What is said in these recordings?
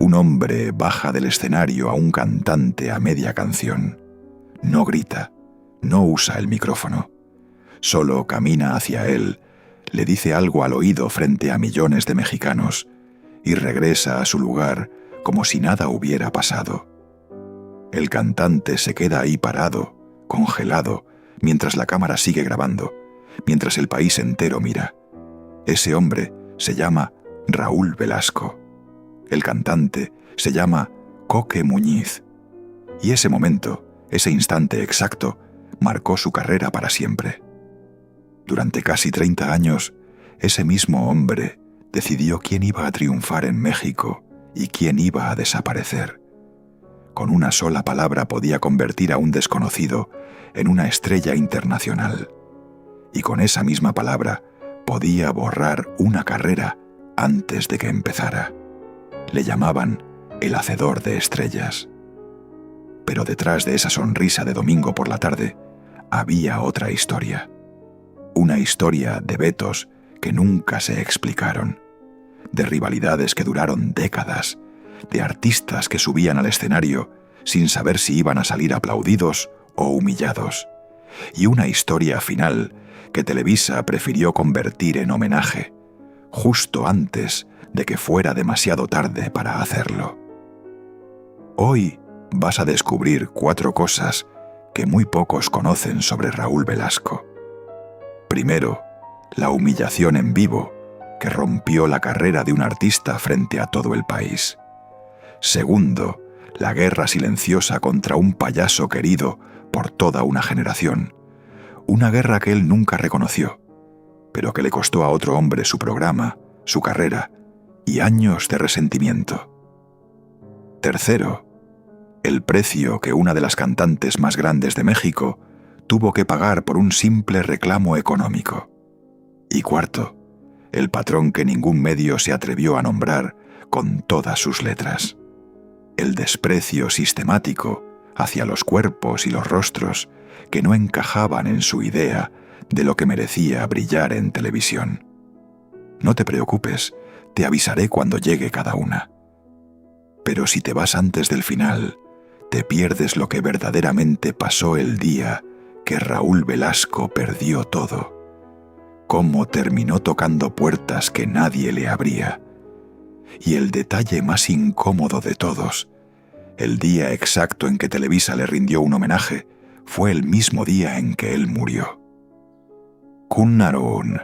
Un hombre baja del escenario a un cantante a media canción. No grita, no usa el micrófono. Solo camina hacia él, le dice algo al oído frente a millones de mexicanos y regresa a su lugar como si nada hubiera pasado. El cantante se queda ahí parado, congelado, mientras la cámara sigue grabando, mientras el país entero mira. Ese hombre se llama Raúl Velasco. El cantante se llama Coque Muñiz. Y ese momento, ese instante exacto, marcó su carrera para siempre. Durante casi 30 años, ese mismo hombre decidió quién iba a triunfar en México y quién iba a desaparecer. Con una sola palabra podía convertir a un desconocido en una estrella internacional. Y con esa misma palabra podía borrar una carrera antes de que empezara. Le llamaban el hacedor de estrellas. Pero detrás de esa sonrisa de domingo por la tarde había otra historia. Una historia de vetos que nunca se explicaron, de rivalidades que duraron décadas, de artistas que subían al escenario sin saber si iban a salir aplaudidos o humillados, y una historia final que Televisa prefirió convertir en homenaje, justo antes de que fuera demasiado tarde para hacerlo. Hoy vas a descubrir 4 cosas que muy pocos conocen sobre Raúl Velasco. Primero, la humillación en vivo que rompió la carrera de un artista frente a todo el país. Segundo, la guerra silenciosa contra un payaso querido por toda una generación. Una guerra que él nunca reconoció, pero que le costó a otro hombre su programa, su carrera y años de resentimiento. Tercero, el precio que una de las cantantes más grandes de México tuvo que pagar por un simple reclamo económico. Y cuarto, el patrón que ningún medio se atrevió a nombrar con todas sus letras. El desprecio sistemático hacia los cuerpos y los rostros que no encajaban en su idea de lo que merecía brillar en televisión. No te preocupes, te avisaré cuando llegue cada una. Pero si te vas antes del final, te pierdes lo que verdaderamente pasó el día que Raúl Velasco perdió todo. Cómo terminó tocando puertas que nadie le abría. Y el detalle más incómodo de todos, el día exacto en que Televisa le rindió un homenaje, fue el mismo día en que él murió. Cunnaroon.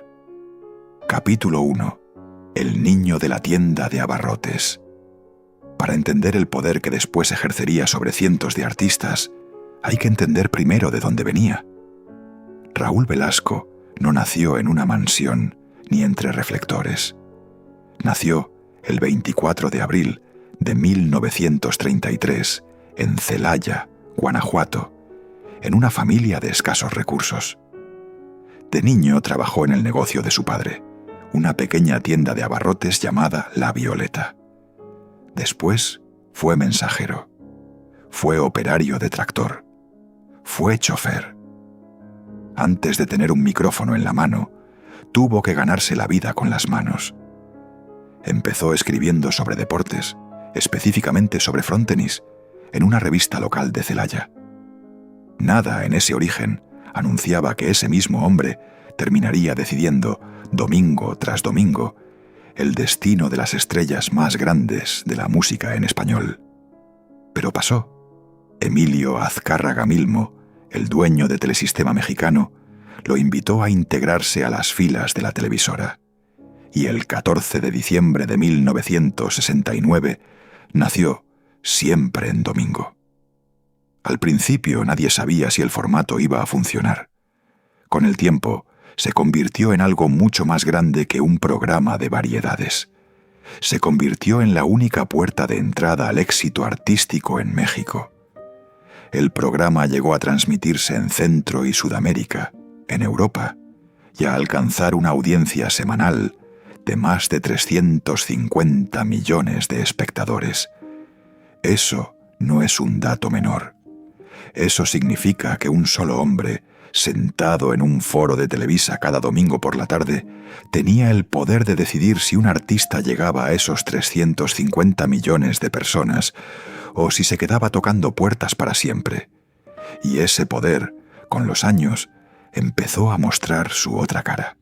Capítulo 1. El niño de la tienda de abarrotes. Para entender el poder que después ejercería sobre cientos de artistas, hay que entender primero de dónde venía. Raúl Velasco no nació en una mansión ni entre reflectores. Nació el 24 de abril de 1933 en Celaya, Guanajuato, en una familia de escasos recursos. De niño trabajó en el negocio de su padre, una pequeña tienda de abarrotes llamada La Violeta. Después fue mensajero, fue operario de tractor, fue chofer. Antes de tener un micrófono en la mano, tuvo que ganarse la vida con las manos. Empezó escribiendo sobre deportes, específicamente sobre frontenis, en una revista local de Celaya. Nada en ese origen anunciaba que ese mismo hombre terminaría decidiendo, domingo tras domingo, el destino de las estrellas más grandes de la música en español. Pero pasó. Emilio Azcárraga Milmo, el dueño de Telesistema Mexicano, lo invitó a integrarse a las filas de la televisora. Y el 14 de diciembre de 1969 nació Siempre en Domingo. Al principio nadie sabía si el formato iba a funcionar. Con el tiempo, se convirtió en algo mucho más grande que un programa de variedades. Se convirtió en la única puerta de entrada al éxito artístico en México. El programa llegó a transmitirse en Centro y Sudamérica, en Europa, y a alcanzar una audiencia semanal de más de 350 millones de espectadores. Eso no es un dato menor. Eso significa que un solo hombre sentado en un foro de Televisa cada domingo por la tarde, tenía el poder de decidir si un artista llegaba a esos 350 millones de personas o si se quedaba tocando puertas para siempre. Y ese poder, con los años, empezó a mostrar su otra cara.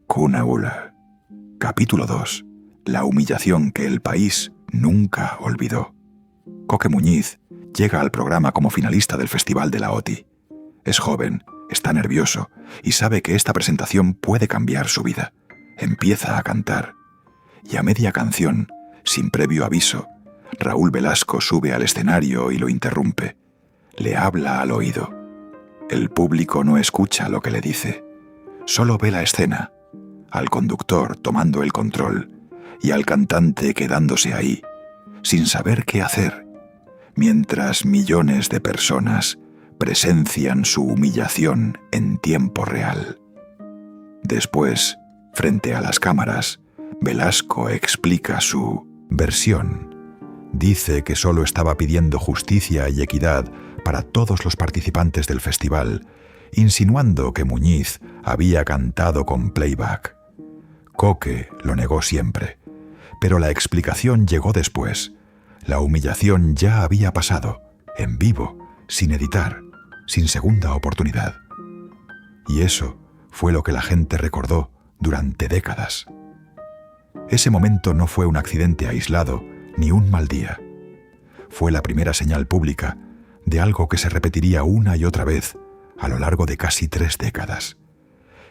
Cunagula. Capítulo 2. La humillación que el país nunca olvidó. Coque Muñiz llega al programa como finalista del Festival de la OTI. Es joven, está nervioso y sabe que esta presentación puede cambiar su vida. Empieza a cantar. Y a media canción, sin previo aviso, Raúl Velasco sube al escenario y lo interrumpe. Le habla al oído. El público no escucha lo que le dice. Solo ve la escena, al conductor tomando el control y al cantante quedándose ahí, sin saber qué hacer, mientras millones de personas presencian su humillación en tiempo real. Después, frente a las cámaras, Velasco explica su versión. Dice que solo estaba pidiendo justicia y equidad para todos los participantes del festival, insinuando que Muñiz había cantado con playback. Coque lo negó siempre, pero la explicación llegó después. La humillación ya había pasado, en vivo, sin editar, sin segunda oportunidad. Y eso fue lo que la gente recordó durante décadas. Ese momento no fue un accidente aislado ni un mal día. Fue la primera señal pública de algo que se repetiría una y otra vez a lo largo de casi 3 décadas.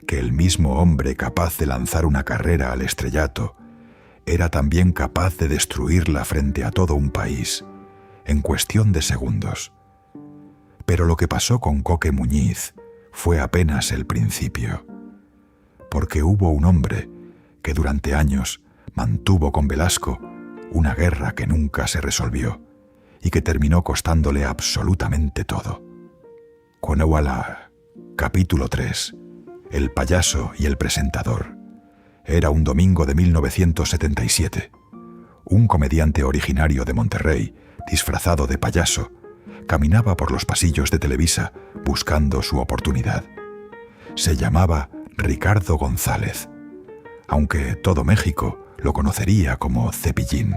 Que el mismo hombre capaz de lanzar una carrera al estrellato era también capaz de destruirla frente a todo un país, en cuestión de segundos. Pero lo que pasó con Coque Muñiz fue apenas el principio, porque hubo un hombre que durante años mantuvo con Velasco una guerra que nunca se resolvió y que terminó costándole absolutamente todo. Cunagula. Capítulo 3. El payaso y el presentador. Era un domingo de 1977. Un comediante originario de Monterrey, disfrazado de payaso, caminaba por los pasillos de Televisa buscando su oportunidad. Se llamaba Ricardo González, aunque todo México lo conocería como Cepillín.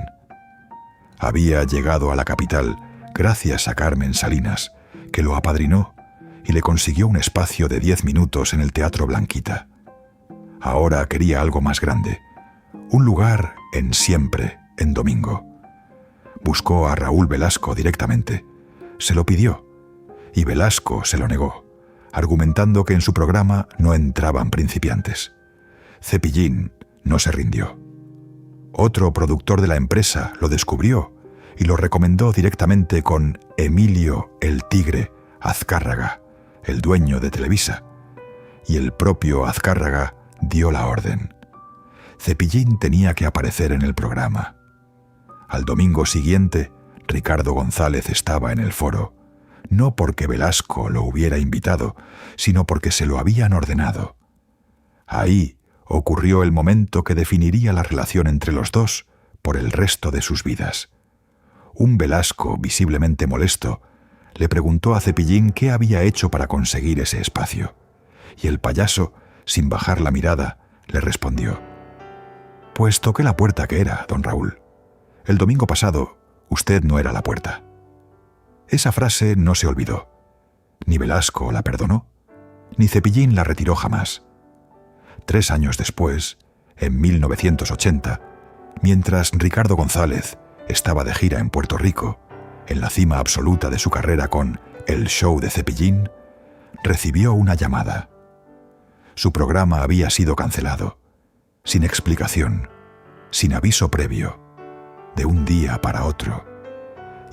Había llegado a la capital gracias a Carmen Salinas, que lo apadrinó y le consiguió un espacio de 10 minutos en el Teatro Blanquita. Ahora quería algo más grande, un lugar en Siempre, en domingo. Buscó a Raúl Velasco directamente, se lo pidió, y Velasco se lo negó, argumentando que en su programa no entraban principiantes. Cepillín no se rindió. Otro productor de la empresa lo descubrió y lo recomendó directamente con Emilio el Tigre Azcárraga, el dueño de Televisa, y el propio Azcárraga dio la orden. Cepillín tenía que aparecer en el programa. Al domingo siguiente, Ricardo González estaba en el foro, no porque Velasco lo hubiera invitado, sino porque se lo habían ordenado. Ahí ocurrió el momento que definiría la relación entre los dos por el resto de sus vidas. Un Velasco visiblemente molesto le preguntó a Cepillín qué había hecho para conseguir ese espacio, y el payaso, sin bajar la mirada, le respondió: «Pues toqué la puerta que era, don Raúl. El domingo pasado usted no era la puerta». Esa frase no se olvidó. Ni Velasco la perdonó, ni Cepillín la retiró jamás. 3 años después, en 1980, mientras Ricardo González estaba de gira en Puerto Rico, en la cima absoluta de su carrera con El Show de Cepillín, recibió una llamada. Su programa había sido cancelado, sin explicación, sin aviso previo, de un día para otro,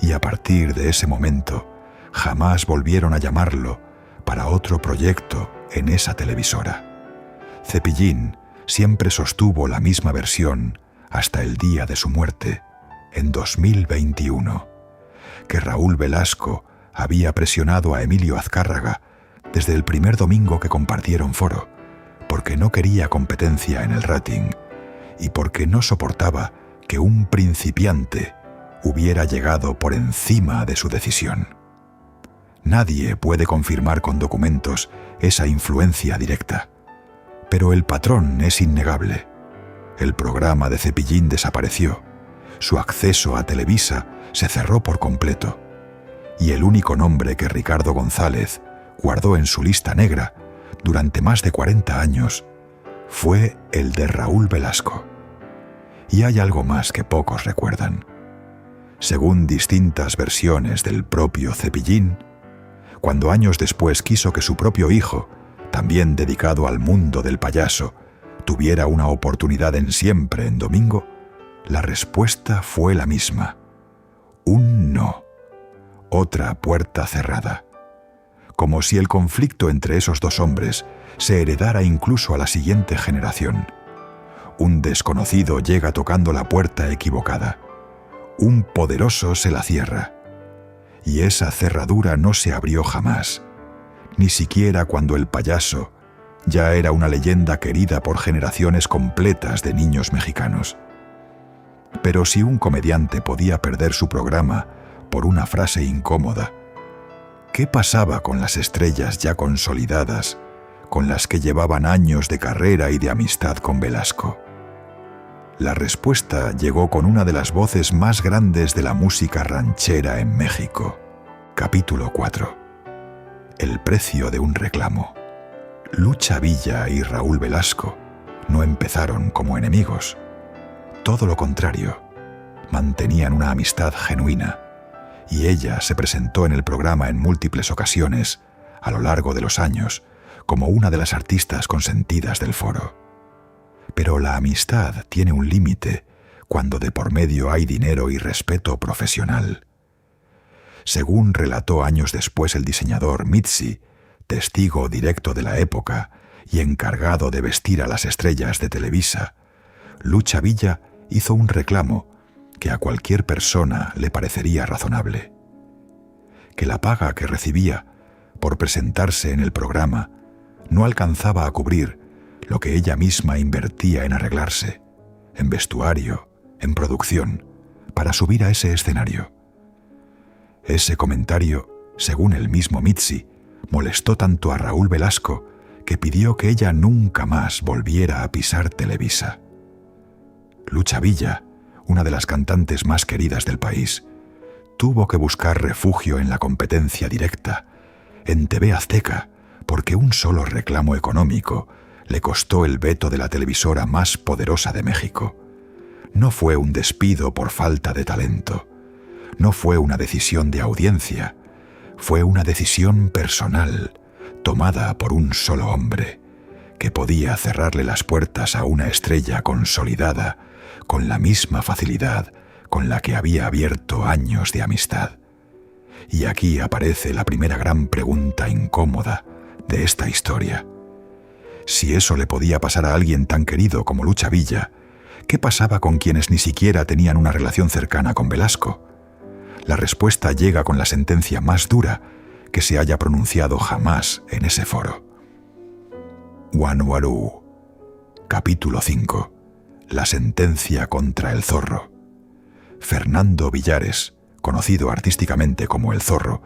y a partir de ese momento jamás volvieron a llamarlo para otro proyecto en esa televisora. Cepillín siempre sostuvo la misma versión hasta el día de su muerte, en 2021, que Raúl Velasco había presionado a Emilio Azcárraga desde el primer domingo que compartieron foro, porque no quería competencia en el rating y porque no soportaba que un principiante hubiera llegado por encima de su decisión. Nadie puede confirmar con documentos esa influencia directa. Pero el patrón es innegable. El programa de Cepillín desapareció. Su acceso a Televisa se cerró por completo. Y el único nombre que Ricardo González guardó en su lista negra durante más de 40 años fue el de Raúl Velasco. Y hay algo más que pocos recuerdan. Según distintas versiones del propio Cepillín, cuando años después quiso que su propio hijo, también dedicado al mundo del payaso, tuviera una oportunidad en Siempre en Domingo, la respuesta fue la misma. Un no. Otra puerta cerrada. Como si el conflicto entre esos dos hombres se heredara incluso a la siguiente generación. Un desconocido llega tocando la puerta equivocada. Un poderoso se la cierra. Y esa cerradura no se abrió jamás, ni siquiera cuando el payaso ya era una leyenda querida por generaciones completas de niños mexicanos. Pero si un comediante podía perder su programa por una frase incómoda, ¿qué pasaba con las estrellas ya consolidadas, con las que llevaban años de carrera y de amistad con Velasco? La respuesta llegó con una de las voces más grandes de la música ranchera en México. Capítulo 4. El precio de un reclamo. Lucha Villa y Raúl Velasco no empezaron como enemigos. Todo lo contrario, mantenían una amistad genuina, y ella se presentó en el programa en múltiples ocasiones, a lo largo de los años, como una de las artistas consentidas del foro. Pero la amistad tiene un límite cuando de por medio hay dinero y respeto profesional. Según relató años después el diseñador Mitzi, testigo directo de la época y encargado de vestir a las estrellas de Televisa, Lucha Villa hizo un reclamo que a cualquier persona le parecería razonable. Que la paga que recibía por presentarse en el programa no alcanzaba a cubrir lo que ella misma invertía en arreglarse, en vestuario, en producción, para subir a ese escenario. Ese comentario, según el mismo Mitzi, molestó tanto a Raúl Velasco que pidió que ella nunca más volviera a pisar Televisa. Lucha Villa, una de las cantantes más queridas del país, tuvo que buscar refugio en la competencia directa, en TV Azteca, porque un solo reclamo económico le costó el veto de la televisora más poderosa de México. No fue un despido por falta de talento, no fue una decisión de audiencia, fue una decisión personal, tomada por un solo hombre, que podía cerrarle las puertas a una estrella consolidada con la misma facilidad con la que había abierto años de amistad. Y aquí aparece la primera gran pregunta incómoda de esta historia. Si eso le podía pasar a alguien tan querido como Lucha Villa, ¿qué pasaba con quienes ni siquiera tenían una relación cercana con Velasco? La respuesta llega con la sentencia más dura que se haya pronunciado jamás en ese foro. Guanajuato. Capítulo 5. La sentencia contra el Zorro. Fernando Villares, conocido artísticamente como El Zorro,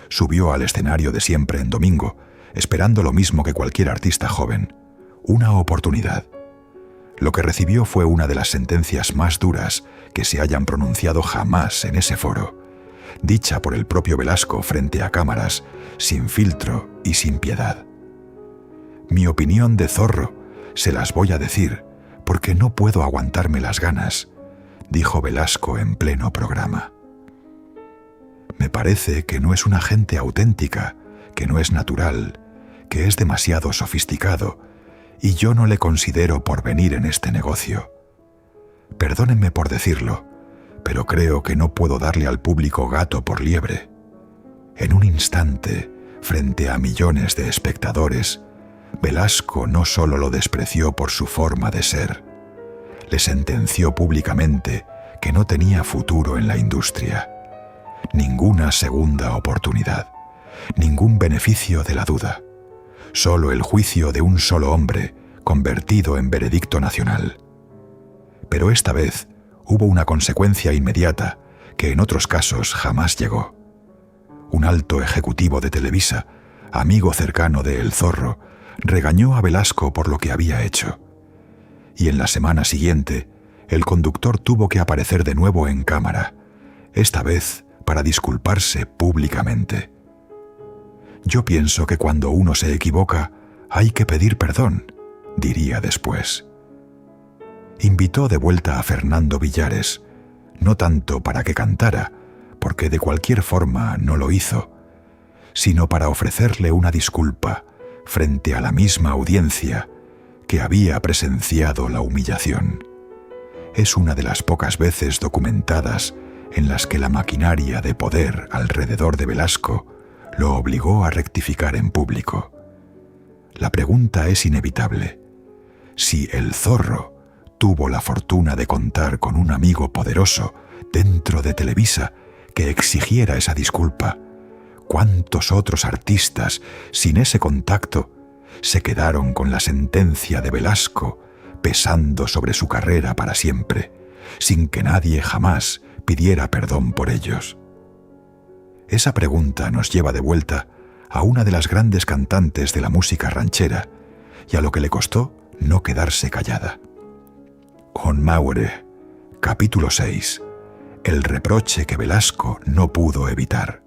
subió al escenario de Siempre en Domingo, esperando lo mismo que cualquier artista joven, una oportunidad. Lo que recibió fue una de las sentencias más duras que se hayan pronunciado jamás en ese foro, dicha por el propio Velasco frente a cámaras, sin filtro y sin piedad. Mi opinión de Zorro se las voy a decir porque no puedo aguantarme las ganas, dijo Velasco en pleno programa. Me parece que no es una gente auténtica, que no es natural, que es demasiado sofisticado, y yo no le considero porvenir en este negocio. Perdónenme por decirlo, pero creo que no puedo darle al público gato por liebre. En un instante, frente a millones de espectadores, Velasco no solo lo despreció por su forma de ser, le sentenció públicamente que no tenía futuro en la industria, ninguna segunda oportunidad, ningún beneficio de la duda, solo el juicio de un solo hombre convertido en veredicto nacional. Pero esta vez hubo una consecuencia inmediata que en otros casos jamás llegó. un alto ejecutivo de Televisa, amigo cercano de El Zorro, regañó a Velasco por lo que había hecho. Y en la semana siguiente, el conductor tuvo que aparecer de nuevo en cámara, esta vez para disculparse públicamente. Yo pienso que cuando uno se equivoca, hay que pedir perdón, diría después. Invitó de vuelta a Fernando Villares, no tanto para que cantara, porque de cualquier forma no lo hizo, sino para ofrecerle una disculpa frente a la misma audiencia que había presenciado la humillación. Es una de las pocas veces documentadas en las que la maquinaria de poder alrededor de Velasco lo obligó a rectificar en público. La pregunta es inevitable. Si El Zorro tuvo la fortuna de contar con un amigo poderoso dentro de Televisa que exigiera esa disculpa, ¿cuántos otros artistas, sin ese contacto, se quedaron con la sentencia de Velasco pesando sobre su carrera para siempre, sin que nadie jamás pidiera perdón por ellos? Esa pregunta nos lleva de vuelta a una de las grandes cantantes de la música ranchera y a lo que le costó no quedarse callada. On Maure, capítulo 6. El reproche que Velasco no pudo evitar.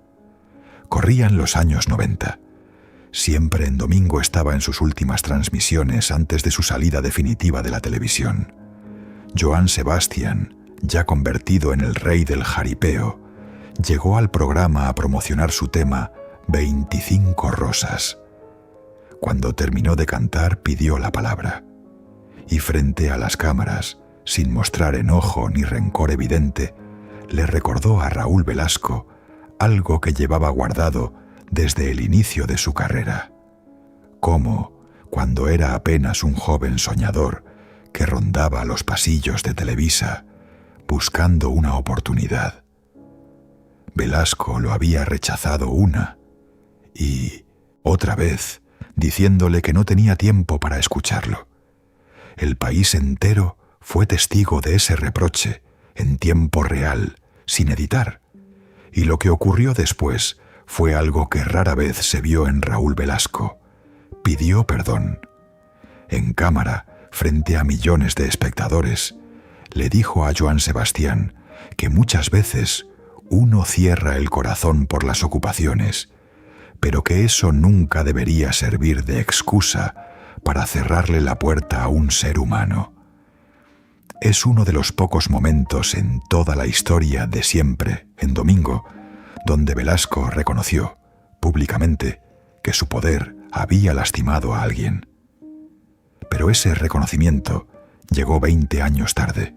Corrían los años 90. Siempre en domingo estaba en sus últimas transmisiones antes de su salida definitiva de la televisión. Joan Sebastián, ya convertido en el rey del jaripeo, llegó al programa a promocionar su tema 25 rosas. Cuando terminó de cantar, pidió la palabra. Y frente a las cámaras, sin mostrar enojo ni rencor evidente, le recordó a Raúl Velasco algo que llevaba guardado desde el inicio de su carrera. Cómo, cuando era apenas un joven soñador que rondaba los pasillos de Televisa, buscando una oportunidad, Velasco lo había rechazado una y otra vez, diciéndole que no tenía tiempo para escucharlo. El país entero fue testigo de ese reproche en tiempo real, sin editar, y lo que ocurrió después fue algo que rara vez se vio en Raúl Velasco. Pidió perdón. En cámara, frente a millones de espectadores, le dijo a Joan Sebastián que muchas veces uno cierra el corazón por las ocupaciones, pero que eso nunca debería servir de excusa para cerrarle la puerta a un ser humano. Es uno de los pocos momentos en toda la historia de Siempre, en domingo, donde Velasco reconoció, públicamente, que su poder había lastimado a alguien. Pero ese reconocimiento llegó 20 años tarde,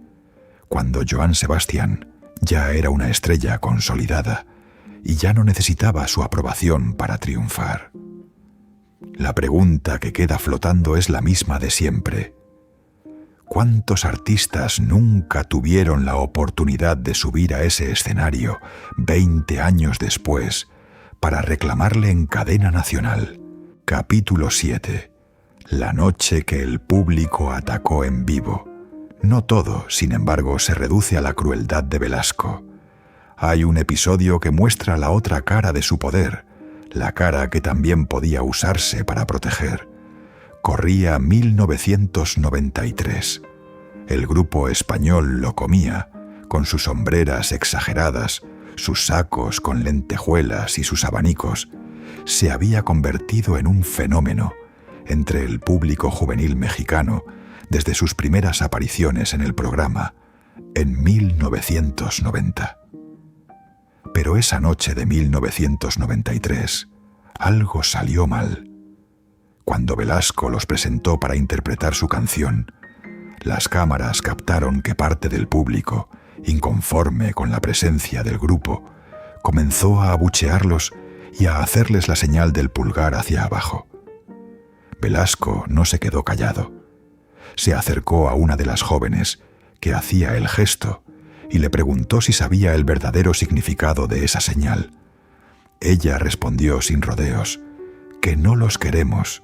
cuando Joan Sebastián ya era una estrella consolidada y ya no necesitaba su aprobación para triunfar. La pregunta que queda flotando es la misma de siempre. ¿Cuántos artistas nunca tuvieron la oportunidad de subir a ese escenario 20 años después para reclamarle en cadena nacional? Capítulo 7. La noche que el público atacó en vivo. No todo, sin embargo, se reduce a la crueldad de Velasco. Hay un episodio que muestra la otra cara de su poder, la cara que también podía usarse para proteger. Corría 1993. El grupo español Lo Comía, con sus sombreras exageradas, sus sacos con lentejuelas y sus abanicos, se había convertido en un fenómeno entre el público juvenil mexicano desde sus primeras apariciones en el programa, en 1990. Pero esa noche de 1993, algo salió mal. Cuando Velasco los presentó para interpretar su canción, las cámaras captaron que parte del público, inconforme con la presencia del grupo, comenzó a abuchearlos y a hacerles la señal del pulgar hacia abajo. Velasco no se quedó callado. Se acercó a una de las jóvenes que hacía el gesto y le preguntó si sabía el verdadero significado de esa señal. Ella respondió sin rodeos que no los queremos,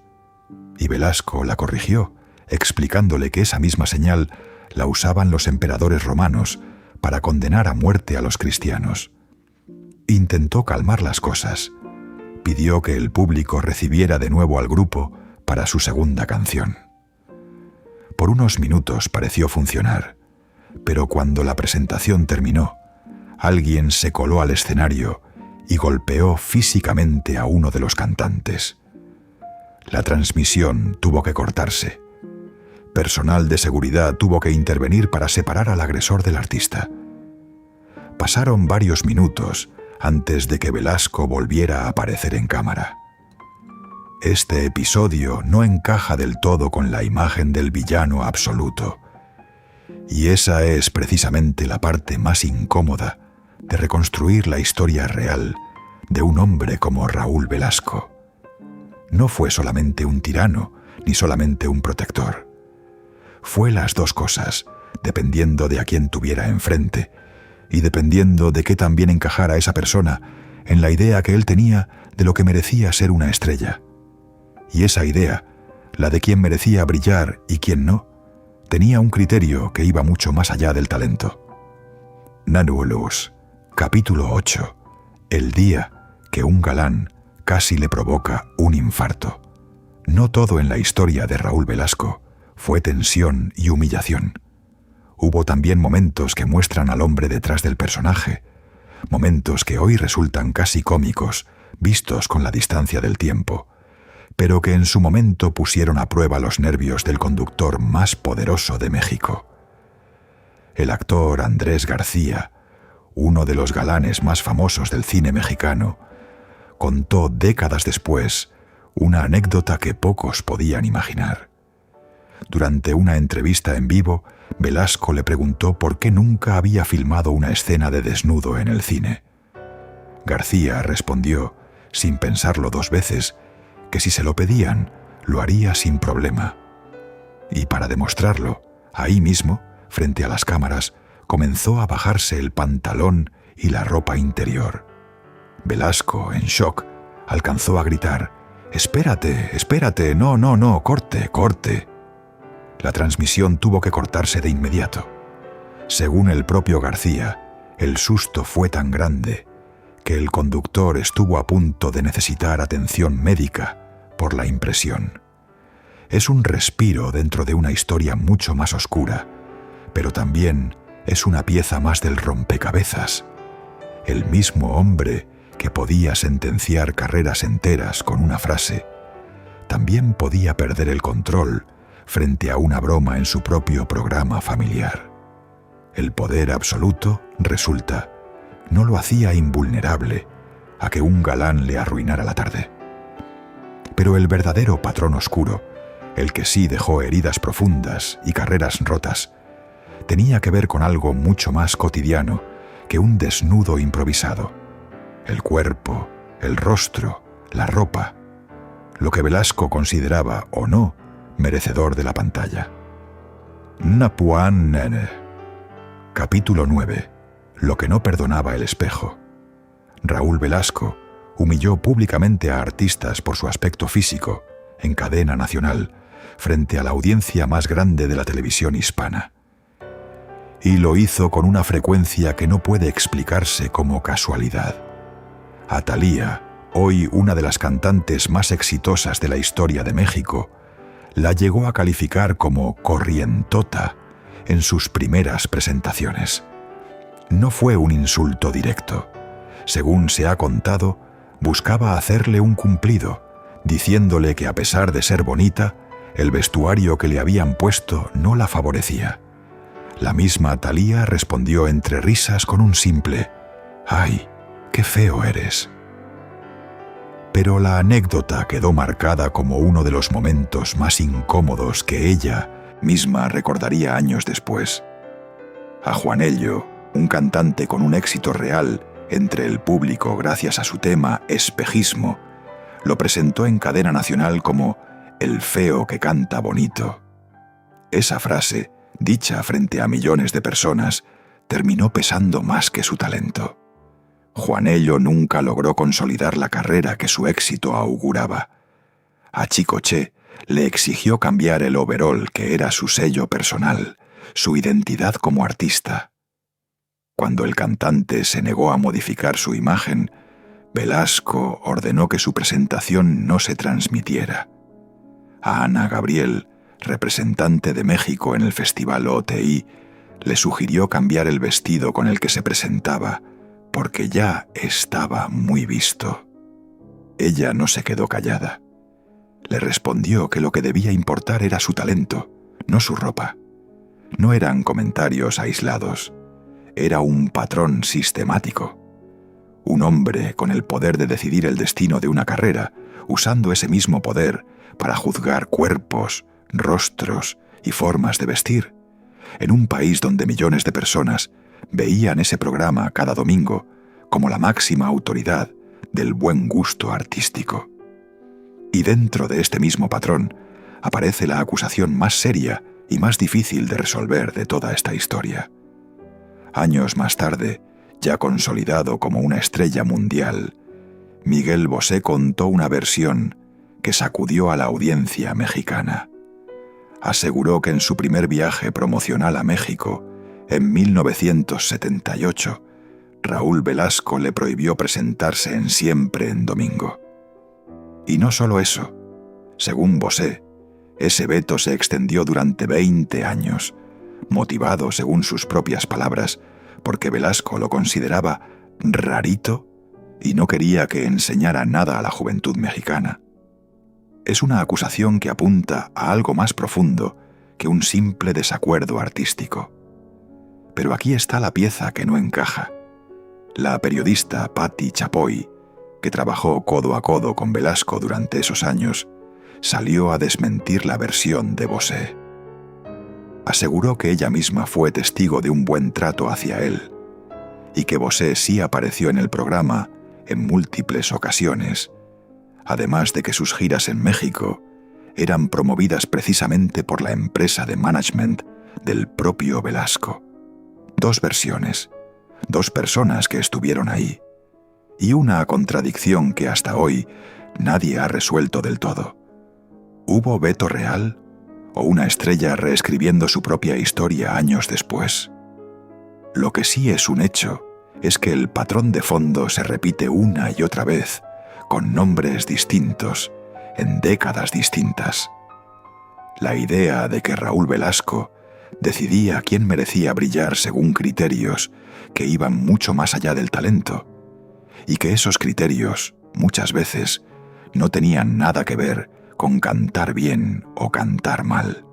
y Velasco la corrigió, explicándole que esa misma señal la usaban los emperadores romanos para condenar a muerte a los cristianos. intentó calmar las cosas. Pidió que el público recibiera de nuevo al grupo para su segunda canción. Por unos minutos pareció funcionar, pero cuando la presentación terminó, alguien se coló al escenario y golpeó físicamente a uno de los cantantes. La transmisión tuvo que cortarse. Personal de seguridad tuvo que intervenir para separar al agresor del artista. Pasaron varios minutos antes de que Velasco volviera a aparecer en cámara. Este episodio no encaja del todo con la imagen del villano absoluto, y esa es precisamente la parte más incómoda de reconstruir la historia real de un hombre como Raúl Velasco. No fue solamente un tirano, ni solamente un protector. Fue las dos cosas, dependiendo de a quién tuviera enfrente, y dependiendo de qué tan bien encajara esa persona en la idea que él tenía de lo que merecía ser una estrella. Y esa idea, la de quién merecía brillar y quién no, tenía un criterio que iba mucho más allá del talento. Nanu Luz, capítulo 8. El día que un galán casi le provoca un infarto. No todo en la historia de Raúl Velasco fue tensión y humillación. Hubo también momentos que muestran al hombre detrás del personaje, momentos que hoy resultan casi cómicos, vistos con la distancia del tiempo, pero que en su momento pusieron a prueba los nervios del conductor más poderoso de México. El actor Andrés García, uno de los galanes más famosos del cine mexicano, contó décadas después una anécdota que pocos podían imaginar. Durante una entrevista en vivo, Velasco le preguntó por qué nunca había filmado una escena de desnudo en el cine. García respondió, sin pensarlo dos veces, que si se lo pedían, lo haría sin problema. Y para demostrarlo, ahí mismo, frente a las cámaras, comenzó a bajarse el pantalón y la ropa interior. Velasco, en shock, alcanzó a gritar: «¡Espérate, espérate! ¡No, corte, corte!». La transmisión tuvo que cortarse de inmediato. Según el propio García, el susto fue tan grande que el conductor estuvo a punto de necesitar atención médica por la impresión. Es un respiro dentro de una historia mucho más oscura, pero también es una pieza más del rompecabezas. El mismo hombre que podía sentenciar carreras enteras con una frase, también podía perder el control frente a una broma en su propio programa familiar. El poder absoluto, resulta, no lo hacía invulnerable a que un galán le arruinara la tarde. Pero el verdadero patrón oscuro, el que sí dejó heridas profundas y carreras rotas, tenía que ver con algo mucho más cotidiano que un desnudo improvisado. El cuerpo, el rostro, la ropa, lo que Velasco consideraba o no merecedor de la pantalla. Napuan Nene. Capítulo 9. Lo que no perdonaba el espejo. Raúl Velasco humilló públicamente a artistas por su aspecto físico en cadena nacional frente a la audiencia más grande de la televisión hispana. Y lo hizo con una frecuencia que no puede explicarse como casualidad. A Thalía, hoy una de las cantantes más exitosas de la historia de México, la llegó a calificar como corrientota en sus primeras presentaciones. No fue un insulto directo. Según se ha contado, buscaba hacerle un cumplido, diciéndole que a pesar de ser bonita, el vestuario que le habían puesto no la favorecía. La misma Thalía respondió entre risas con un simple «¡Ay, qué feo eres!». Pero la anécdota quedó marcada como uno de los momentos más incómodos que ella misma recordaría años después. A Juanello, un cantante con un éxito real entre el público gracias a su tema Espejismo, lo presentó en cadena nacional como «el feo que canta bonito». Esa frase, dicha frente a millones de personas, terminó pesando más que su talento. Juanello nunca logró consolidar la carrera que su éxito auguraba. A Chicoche le exigió cambiar el overol que era su sello personal, su identidad como artista. Cuando el cantante se negó a modificar su imagen, Velasco ordenó que su presentación no se transmitiera. A Ana Gabriel, representante de México en el Festival OTI, le sugirió cambiar el vestido con el que se presentaba, porque ya estaba muy visto. Ella no se quedó callada. Le respondió que lo que debía importar era su talento, no su ropa. No eran comentarios aislados, era un patrón sistemático. Un hombre con el poder de decidir el destino de una carrera, usando ese mismo poder para juzgar cuerpos, rostros y formas de vestir, en un país donde millones de personas veían ese programa cada domingo como la máxima autoridad del buen gusto artístico. Y dentro de este mismo patrón aparece la acusación más seria y más difícil de resolver de toda esta historia. Años más tarde, ya consolidado como una estrella mundial, Miguel Bosé contó una versión que sacudió a la audiencia mexicana. Aseguró que en su primer viaje promocional a México, en 1978, Raúl Velasco le prohibió presentarse en Siempre en Domingo. Y no solo eso. Según Bosé, ese veto se extendió durante 20 años, motivado, según sus propias palabras, porque Velasco lo consideraba rarito y no quería que enseñara nada a la juventud mexicana. Es una acusación que apunta a algo más profundo que un simple desacuerdo artístico. Pero aquí está la pieza que no encaja. La periodista Patti Chapoy, que trabajó codo a codo con Velasco durante esos años, salió a desmentir la versión de Bosé. Aseguró que ella misma fue testigo de un buen trato hacia él y que Bosé sí apareció en el programa en múltiples ocasiones, además de que sus giras en México eran promovidas precisamente por la empresa de management del propio Velasco. Dos versiones, dos personas que estuvieron ahí, y una contradicción que hasta hoy nadie ha resuelto del todo. ¿Hubo veto real o una estrella reescribiendo su propia historia años después? Lo que sí es un hecho es que el patrón de fondo se repite una y otra vez, con nombres distintos, en décadas distintas. La idea de que Raúl Velasco decidía quién merecía brillar según criterios que iban mucho más allá del talento, y que esos criterios, muchas veces, no tenían nada que ver con cantar bien o cantar mal.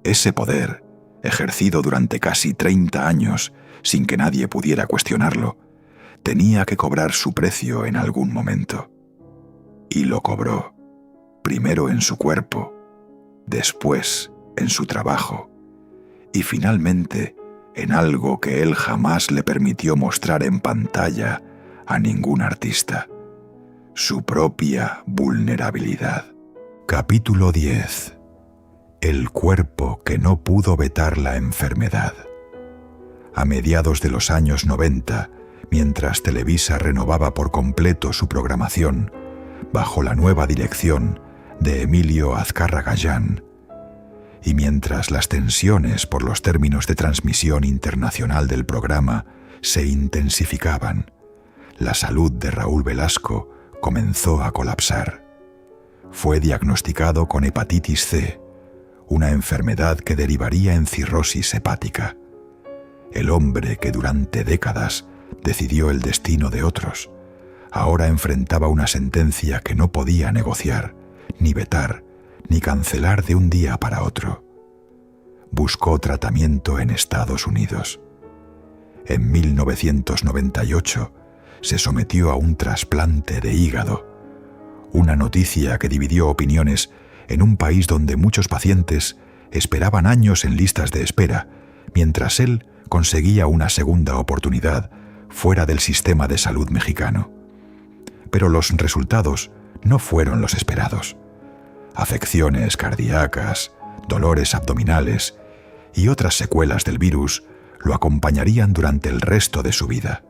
Ese poder, ejercido durante casi 30 años sin que nadie pudiera cuestionarlo, tenía que cobrar su precio en algún momento. Y lo cobró, primero en su cuerpo, después en su trabajo, y finalmente en algo que él jamás le permitió mostrar en pantalla a ningún artista: su propia vulnerabilidad. Capítulo 10. El cuerpo que no pudo vetar la enfermedad. A mediados de los años 90, mientras Televisa renovaba por completo su programación, bajo la nueva dirección de Emilio Azcárraga Llán, y mientras las tensiones por los términos de transmisión internacional del programa se intensificaban, la salud de Raúl Velasco comenzó a colapsar. Fue diagnosticado con hepatitis C, una enfermedad que derivaría en cirrosis hepática. El hombre que durante décadas decidió el destino de otros, ahora enfrentaba una sentencia que no podía negociar, ni vetar, ni cancelar de un día para otro. Buscó tratamiento en Estados Unidos. En 1998 se sometió a un trasplante de hígado, una noticia que dividió opiniones en un país donde muchos pacientes esperaban años en listas de espera, mientras él conseguía una segunda oportunidad fuera del sistema de salud mexicano. Pero los resultados no fueron los esperados. Afecciones cardíacas, dolores abdominales y otras secuelas del virus lo acompañarían durante el resto de su vida.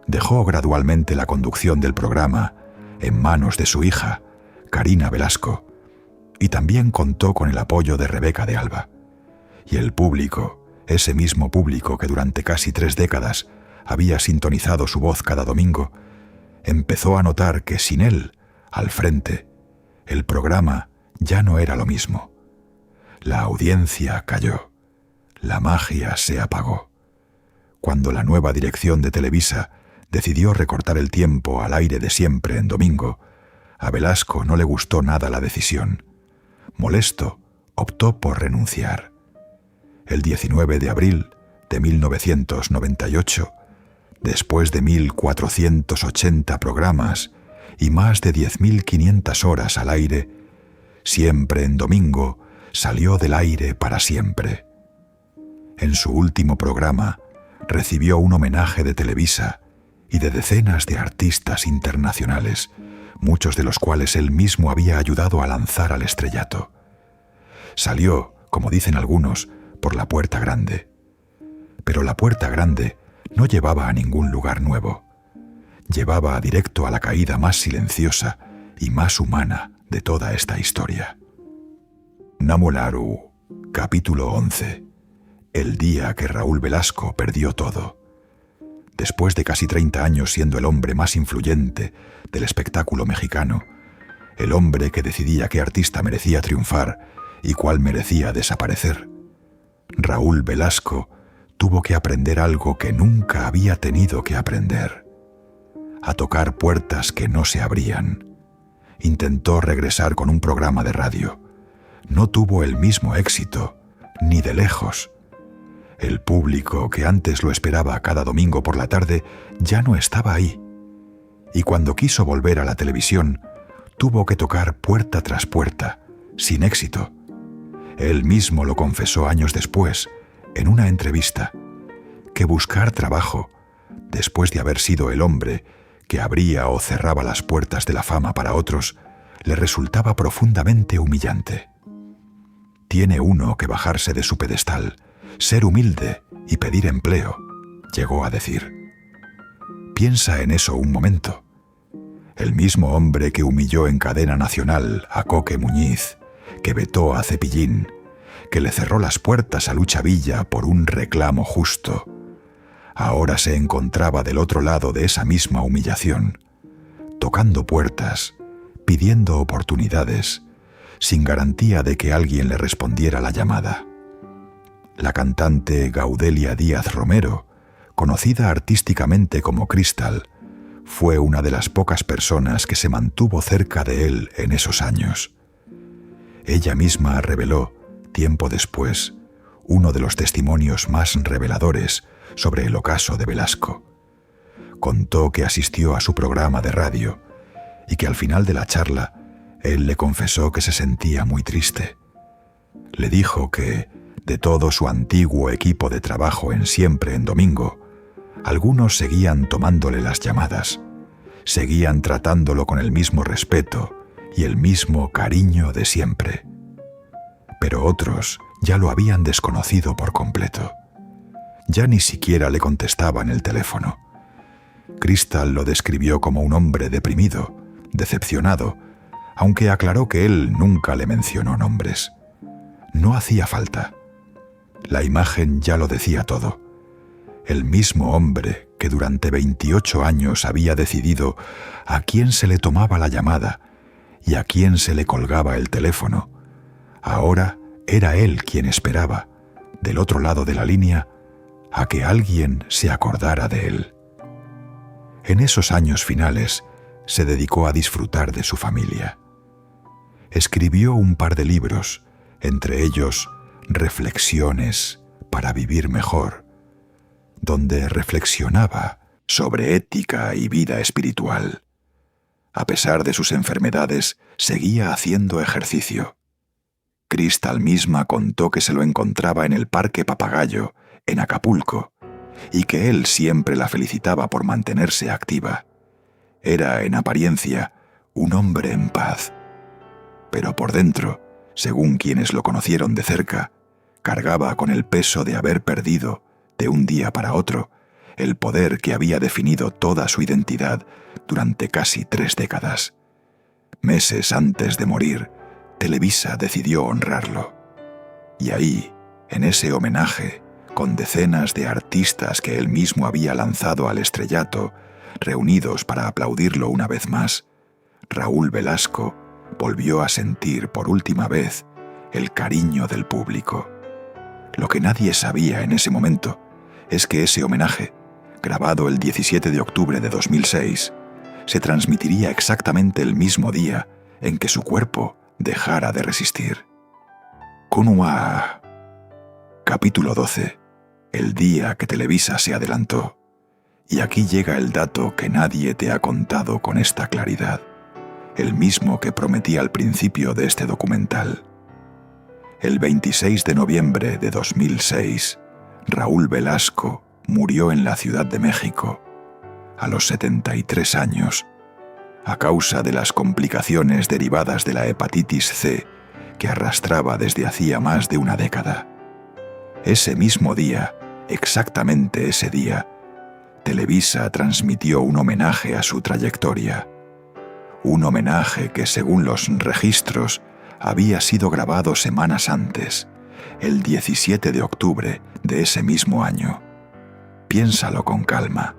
Dejó gradualmente la conducción del programa en manos de su hija, Karina Velasco, y también contó con el apoyo de Rebeca de Alba. Y el público, ese mismo público que durante casi 3 décadas había sintonizado su voz cada domingo, empezó a notar que sin él, al frente, el programa ya no era lo mismo. La audiencia cayó. La magia se apagó. Cuando la nueva dirección de Televisa decidió recortar el tiempo al aire de siempre en domingo, a Velasco no le gustó nada la decisión. Molesto, optó por renunciar. El 19 de abril de 1998, después de 1.480 programas y más de 10.500 horas al aire, Siempre en Domingo salió del aire para siempre. En su último programa recibió un homenaje de Televisa y de decenas de artistas internacionales, muchos de los cuales él mismo había ayudado a lanzar al estrellato. Salió, como dicen algunos, por la puerta grande. Pero la puerta grande no llevaba a ningún lugar nuevo. Llevaba directo a la caída más silenciosa y más humana de toda esta historia. Namolaru, capítulo 11. El día que Raúl Velasco perdió todo. Después de casi 30 años siendo el hombre más influyente del espectáculo mexicano, el hombre que decidía qué artista merecía triunfar y cuál merecía desaparecer, Raúl Velasco tuvo que aprender algo que nunca había tenido que aprender: a tocar puertas que no se abrían. Intentó regresar con un programa de radio. No tuvo el mismo éxito, ni de lejos. El público que antes lo esperaba cada domingo por la tarde ya no estaba ahí. Y cuando quiso volver a la televisión, tuvo que tocar puerta tras puerta, sin éxito. Él mismo lo confesó años después, en una entrevista, que buscar trabajo, después de haber sido el hombre que abría o cerraba las puertas de la fama para otros, le resultaba profundamente humillante. Tiene uno que bajarse de su pedestal, ser humilde y pedir empleo, llegó a decir. Piensa en eso un momento. El mismo hombre que humilló en cadena nacional a Coque Muñiz, que vetó a Cepillín, que le cerró las puertas a Lucha Villa por un reclamo justo, ahora se encontraba del otro lado de esa misma humillación, tocando puertas, pidiendo oportunidades, sin garantía de que alguien le respondiera la llamada. La cantante Gaudelia Díaz Romero, conocida artísticamente como Cristal, fue una de las pocas personas que se mantuvo cerca de él en esos años. Ella misma reveló, tiempo después, uno de los testimonios más reveladores sobre el ocaso de Velasco. Contó que asistió a su programa de radio y que al final de la charla él le confesó que se sentía muy triste. Le dijo que, de todo su antiguo equipo de trabajo en Siempre en Domingo, algunos seguían tomándole las llamadas, seguían tratándolo con el mismo respeto y el mismo cariño de siempre. Pero otros ya lo habían desconocido por completo. Ya ni siquiera le contestaban el teléfono. Cristal lo describió como un hombre deprimido, decepcionado, aunque aclaró que él nunca le mencionó nombres. No hacía falta. La imagen ya lo decía todo. El mismo hombre que durante 28 años había decidido a quién se le tomaba la llamada y a quién se le colgaba el teléfono, ahora era él quien esperaba, del otro lado de la línea, a que alguien se acordara de él. En esos años finales se dedicó a disfrutar de su familia. Escribió un par de libros, entre ellos Reflexiones para vivir mejor, donde reflexionaba sobre ética y vida espiritual. A pesar de sus enfermedades, seguía haciendo ejercicio. Cristal misma contó que se lo encontraba en el Parque Papagayo, en Acapulco, y que él siempre la felicitaba por mantenerse activa. Era, en apariencia, un hombre en paz. Pero por dentro, según quienes lo conocieron de cerca, cargaba con el peso de haber perdido, de un día para otro, el poder que había definido toda su identidad durante casi 3 décadas. Meses antes de morir, Televisa decidió honrarlo. Y ahí, en ese homenaje, con decenas de artistas que él mismo había lanzado al estrellato, reunidos para aplaudirlo una vez más, Raúl Velasco volvió a sentir por última vez el cariño del público. Lo que nadie sabía en ese momento es que ese homenaje, grabado el 17 de octubre de 2006, se transmitiría exactamente el mismo día en que su cuerpo dejara de resistir. Kunua. Capítulo 12. El día que Televisa se adelantó. Y aquí llega el dato que nadie te ha contado con esta claridad, el mismo que prometí al principio de este documental. El 26 de noviembre de 2006, Raúl Velasco murió en la Ciudad de México, a los 73 años, a causa de las complicaciones derivadas de la hepatitis C que arrastraba desde hacía más de una década. Ese mismo día, exactamente ese día, Televisa transmitió un homenaje a su trayectoria. Un homenaje que, según los registros, había sido grabado semanas antes, el 17 de octubre de ese mismo año. Piénsalo con calma.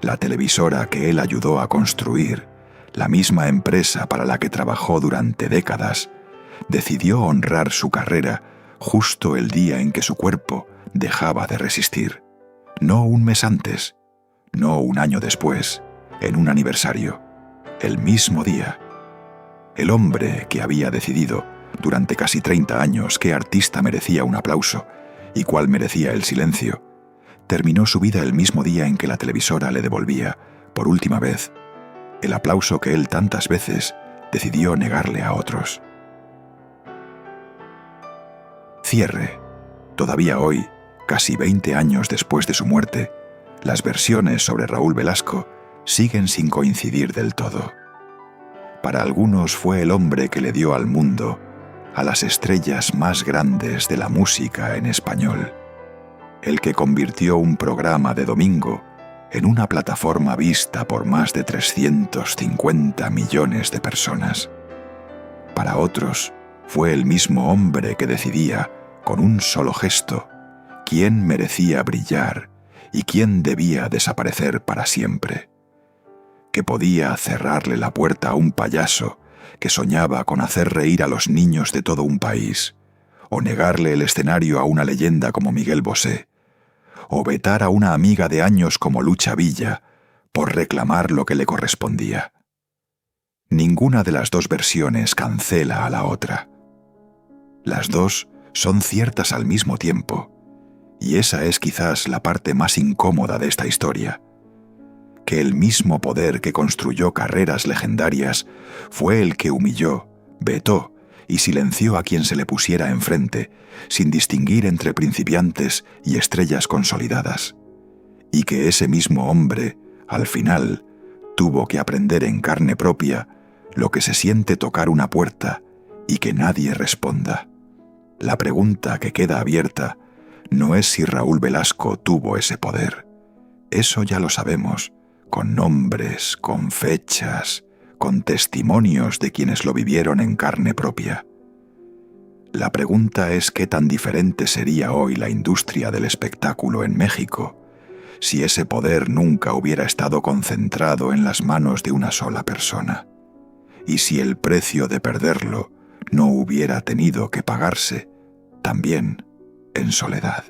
La televisora que él ayudó a construir, la misma empresa para la que trabajó durante décadas, decidió honrar su carrera justo el día en que su cuerpo dejaba de resistir. No un mes antes, no un año después, en un aniversario, el mismo día. El hombre que había decidido durante casi 30 años qué artista merecía un aplauso y cuál merecía el silencio, terminó su vida el mismo día en que la televisora le devolvía, por última vez, el aplauso que él tantas veces decidió negarle a otros. Cierre. Todavía hoy, casi 20 años después de su muerte, las versiones sobre Raúl Velasco siguen sin coincidir del todo. Para algunos fue el hombre que le dio al mundo a las estrellas más grandes de la música en español, el que convirtió un programa de domingo en una plataforma vista por más de 350 millones de personas. Para otros, fue el mismo hombre que decidía, con un solo gesto, quién merecía brillar y quién debía desaparecer para siempre, que podía cerrarle la puerta a un payaso que soñaba con hacer reír a los niños de todo un país, o negarle el escenario a una leyenda como Miguel Bosé, o vetar a una amiga de años como Lucha Villa por reclamar lo que le correspondía. Ninguna de las dos versiones cancela a la otra. Las dos son ciertas al mismo tiempo, y esa es quizás la parte más incómoda de esta historia, que el mismo poder que construyó carreras legendarias fue el que humilló, vetó y silenció a quien se le pusiera enfrente, sin distinguir entre principiantes y estrellas consolidadas, y que ese mismo hombre, al final, tuvo que aprender en carne propia lo que se siente tocar una puerta y que nadie responda. La pregunta que queda abierta no es si Raúl Velasco tuvo ese poder. Eso ya lo sabemos, con nombres, con fechas, con testimonios de quienes lo vivieron en carne propia. La pregunta es qué tan diferente sería hoy la industria del espectáculo en México si ese poder nunca hubiera estado concentrado en las manos de una sola persona, y si el precio de perderlo no hubiera tenido que pagarse también en soledad.